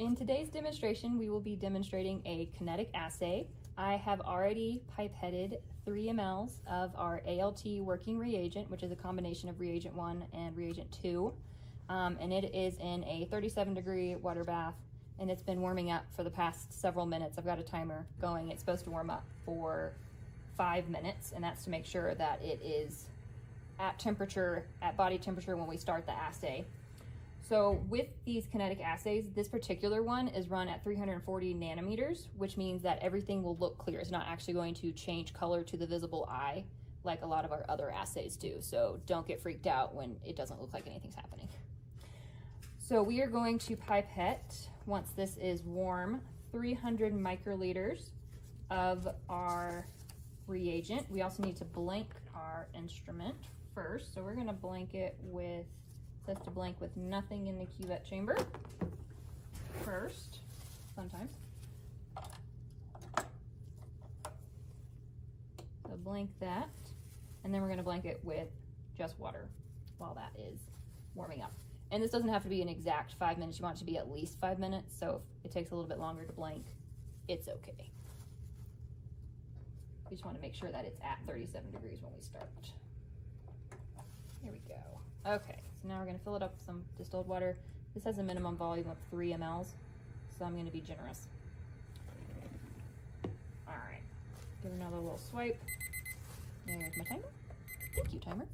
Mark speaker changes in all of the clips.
Speaker 1: In today's demonstration, we will be demonstrating a kinetic assay. I have already pipetted 3 mLs of our ALT working reagent, which is a combination of reagent 1 and reagent 2. And it is in a 37-degree water bath, and it's been warming up for the past several minutes. I've got a timer going. It's supposed to warm up for 5 minutes, and that's to make sure that it is at temperature, at body temperature when we start the assay. So with these kinetic assays, this particular one is run at 340 nanometers, which means that everything will look clear. It's not actually going to change color to the visible eye like a lot of our other assays do. So don't get freaked out when it doesn't look like anything's happening. So we are going to pipette, once this is warm, 300 microliters of our reagent. We also need to blank our instrument first. So we're gonna blank it with, says to blank with nothing in the cuvette chamber first, sometimes. So blank that, and then we're gonna blank it with just water while that is warming up. And this doesn't have to be an exact 5 minutes, you want it to be at least 5 minutes, so if it takes a little bit longer to blank, it's okay. We just wanna make sure that it's at 37 degrees when we start. Here we go. Okay, so now we're gonna fill it up with some distilled water. This has a minimum volume of 3 mLs, so I'm gonna be generous. All right, give it another little swipe. There's my timer. Thank you, timer.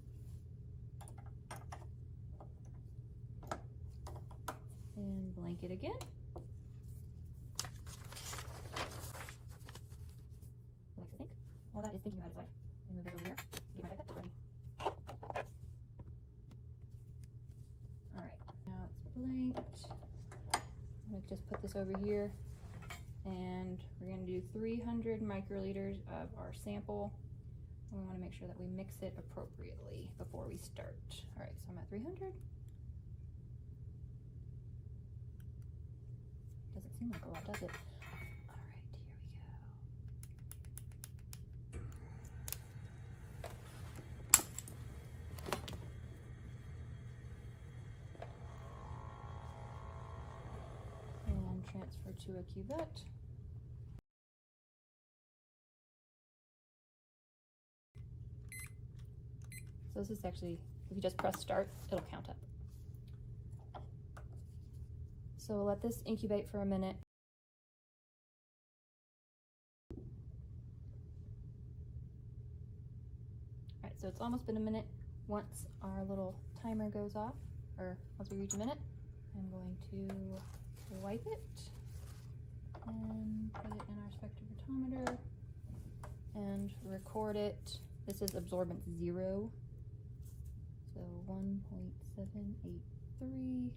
Speaker 1: And blank it again. What do you think? Well, that is thinking about its life. Move it over here. Get my pipette ready. Blanked. I'm gonna just put this over here, and we're gonna do 300 microliters of our sample. We want to make sure that we mix it appropriately before we start. All right, so I'm at 300. Doesn't seem like a lot, does it? All right, here we go. Transfer to a cuvette. So this is actually, if you just press start, it'll count up. So we'll let this incubate for a minute. All right, so it's almost been a minute. Once our little timer goes off, or once we reach a minute, I'm going to wipe it and put it in our spectrophotometer and record it. This is absorbance 0, so 1.783.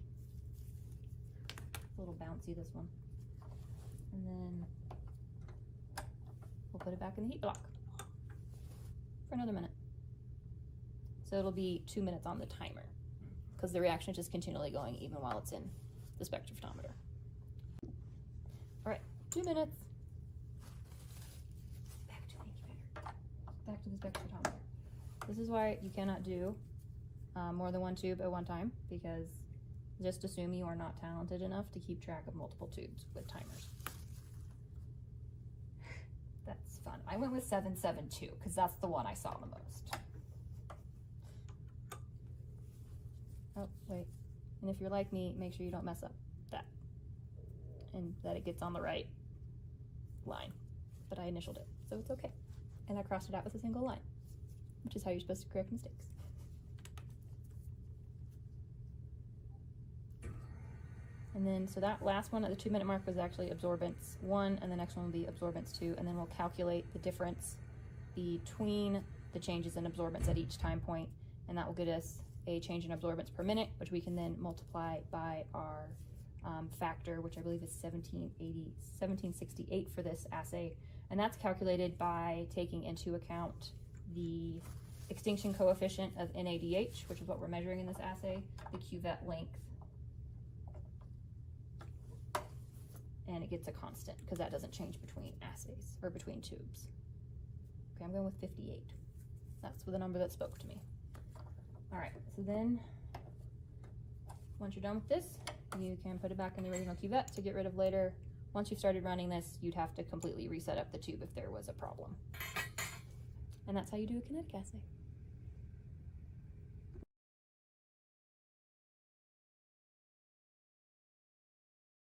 Speaker 1: A little bouncy, this one. And then we'll put it back in the heat block for another minute. So it'll be 2 minutes on the timer because the reaction is just continually going even while it's in the spectrophotometer. All right, 2 minutes. Back to the incubator. Back to the spectrophotometer. This is why you cannot do more than 1 tube at one time, because just assume you are not talented enough to keep track of multiple tubes with timers. That's fun. I went with 772 because that's the one I saw the most. Oh, wait. And if you're like me, make sure you don't mess up that and that it gets on the right line. But I initialed it, so it's okay. And I crossed it out with a single line, which is how you're supposed to correct mistakes. And then, so that last one at the 2 minute mark was actually absorbance 1, and the next one will be absorbance 2, and then we'll calculate the difference between the changes in absorbance at each time point, and that will get us a change in absorbance per minute, which we can then multiply by our factor, which I believe is 1768 for this assay. And that's calculated by taking into account the extinction coefficient of NADH, which is what we're measuring in this assay, the cuvette length, and it gets a constant because that doesn't change between assays or between tubes. Okay, I'm going with 58. That's the number that spoke to me. All right, so then once you're done with this, you can put it back in the original cuvette to get rid of later. Once you've started running this, you'd have to completely reset up the tube if there was a problem. And that's how you do a kinetic assay.